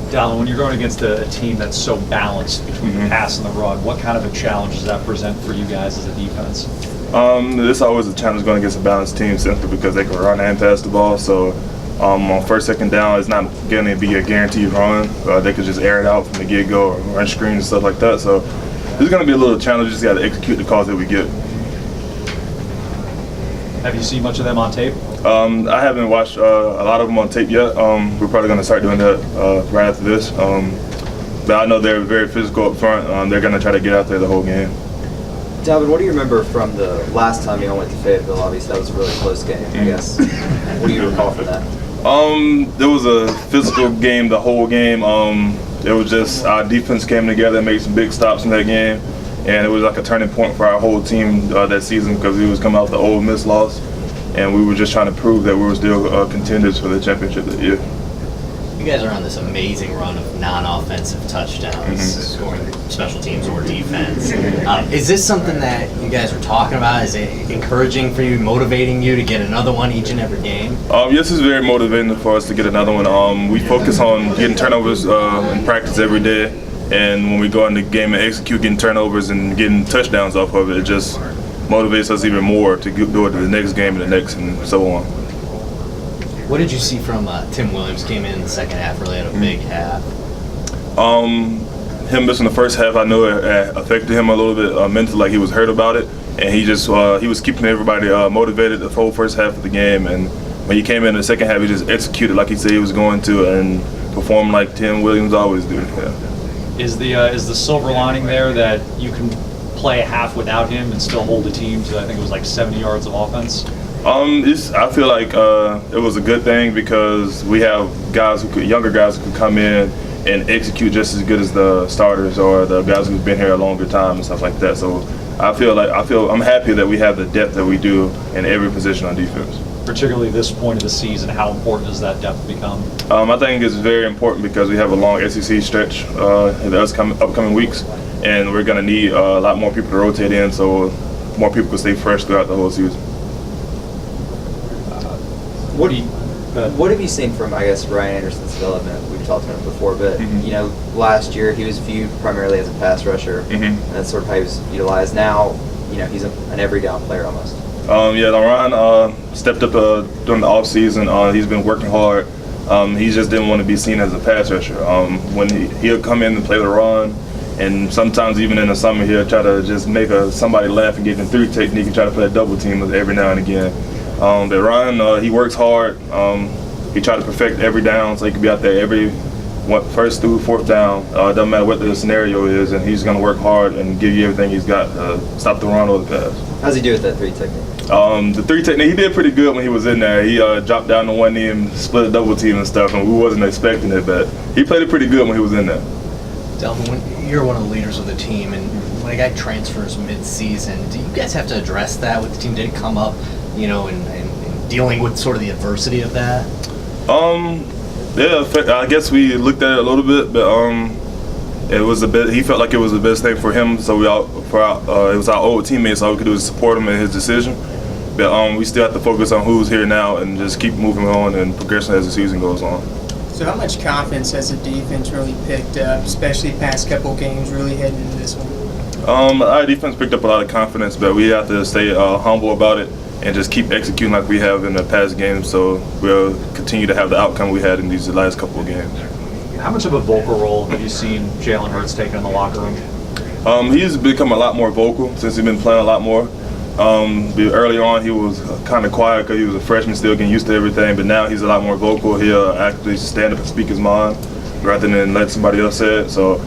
Dalvin, when you're going against a team that's so balanced between the pass and the run, what kind of a challenge does that present for you guys as a defense? This is always a challenge going against a balanced team simply because they can run and pass the ball. So on first, second down, it's not going to be a guaranteed run. They could just air it out from the get-go or run screens and stuff like that. So this is going to be a little challenge. Just got to execute the calls that we get. Have you seen much of them on tape? I haven't watched a lot of them on tape yet. We're probably going to start doing that right after this. But I know they're very physical up front. They're going to try to get out there the whole game. Dalvin, what do you remember from the last time you all went to Fayetteville? Obviously, that was a really close game, I guess. What do you recall from that? There was a physical game the whole game. It was just our defense came together and made some big stops in that game. And it was like a turning point for our whole team that season because we was coming out the Ole Miss loss. And we were just trying to prove that we were still contenders for the championship that year. You guys are on this amazing run of non-offensive touchdowns, scoring special teams or defense. Is this something that you guys are talking about? Is it encouraging for you, motivating you to get another one each and every game? Yes, it's very motivating for us to get another one. We focus on getting turnovers in practice every day. And when we go in the game and execute getting turnovers and getting touchdowns off of it, it just motivates us even more to do it to the next game and the next and so on. What did you see from Tim Williams? Came in the second half, really had a big half. Him missing the first half, I know it affected him a little bit mentally, like he was hurt about it. And he just he was keeping everybody motivated the whole first half of the game. And when he came in the second half, he just executed like he said he was going to and performed like Tim Williams always do. Yeah. Is the silver lining there that you can play a half without him and still hold the team to, I think it was like 70 yards of offense? I feel like it was a good thing because we have younger guys who could come in and execute just as good as the starters or the guys who've been here a longer time and stuff like that. So I'm happy that we have the depth that we do in every position on defense. Particularly this point of the season, how important does that depth become? I think it's very important because we have a long SEC stretch in the upcoming weeks, and we're going to need a lot more people to rotate in so more people can stay fresh throughout the whole season. What have you seen from, I guess, Ryan Anderson's development? We've talked about it before, but last year he was viewed primarily as a pass rusher, and that's sort of how he was utilized. Now, he's an every down player almost. Ryan stepped up during the offseason. He's been working hard. He just didn't want to be seen as a pass rusher. When he'll come in and play the run, and sometimes even in the summer he'll try to just make somebody laugh and get in 3 technique and try to play a double team every now and again. But Ryan, he works hard. He tried to perfect every down so he could be out there every first through fourth down. Doesn't matter what the scenario is, and he's going to work hard and give you everything he's got to stop the run or the pass. How's he do with that 3 technique? The 3 technique, he did pretty good when he was in there. He dropped down to one knee and split a double team and stuff, and we wasn't expecting it, but he played it pretty good when he was in there. Dalvin, when you're one of the leaders of the team, and when a guy transfers mid-season, do you guys have to address that with the team? Did it come up, in dealing with sort of the adversity of that? I guess we looked at it a little bit, but it was he felt like it was the best thing for him, so it was our old teammates, all we could do is support him in his decision. But we still have to focus on who's here now and just keep moving on and progressing as the season goes on. So how much confidence has the defense really picked up, especially past couple games, really heading into this one? Our defense picked up a lot of confidence, but we have to stay humble about it and just keep executing like we have in the past games, so we'll continue to have the outcome we had in these last couple of games. How much of a vocal role have you seen Jalen Hurts taking in the locker room? He's become a lot more vocal since he's been playing a lot more. Early on, he was kind of quiet because he was a freshman, still getting used to everything. But now he's a lot more vocal. He'll actually stand up and speak his mind rather than let somebody else say it. So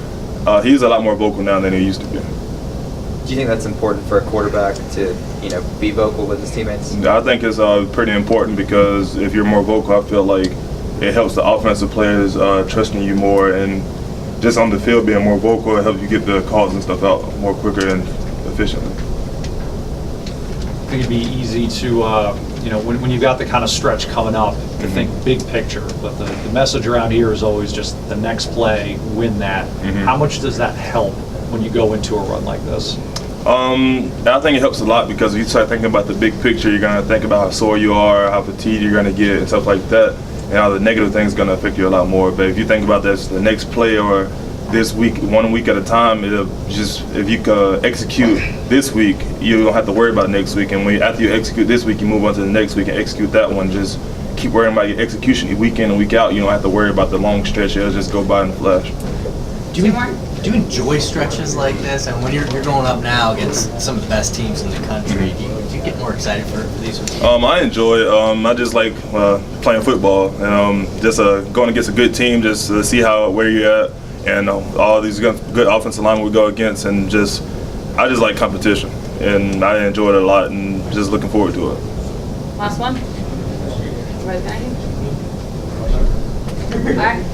he's a lot more vocal now than he used to be. Do you think that's important for a quarterback to, be vocal with his teammates? I think it's pretty important because if you're more vocal, I feel like it helps the offensive players trusting you more, and just on the field being more vocal, it helps you get the calls and stuff out more quicker and efficiently. I think it'd be easy to, when you've got the kind of stretch coming up, to think big picture. But the message around here is always just the next play, win that. How much does that help when you go into a run like this? I think it helps a lot because you start thinking about the big picture. You're going to think about how sore you are, how fatigued you're going to get, and stuff like that. the negative things going to affect you a lot more. But if you think about this, the next play or this week, 1 week at a time, it'll just, if you can execute this week, you don't have to worry about next week. And after you execute this week, you move on to the next week and execute that one. Just keep worrying about your execution week in and week out. You don't have to worry about the long stretch. It'll just go by in a flash. Do you enjoy stretches like this? And when you're going up now against some of the best teams in the country, do you get more excited for these ones? I enjoy it. I just like playing football and just going against a good team, just to see where you're at, and all these good offensive linemen we go against, and I just like competition, and I enjoy it a lot, and just looking forward to it. Last one. Right behind you. All right.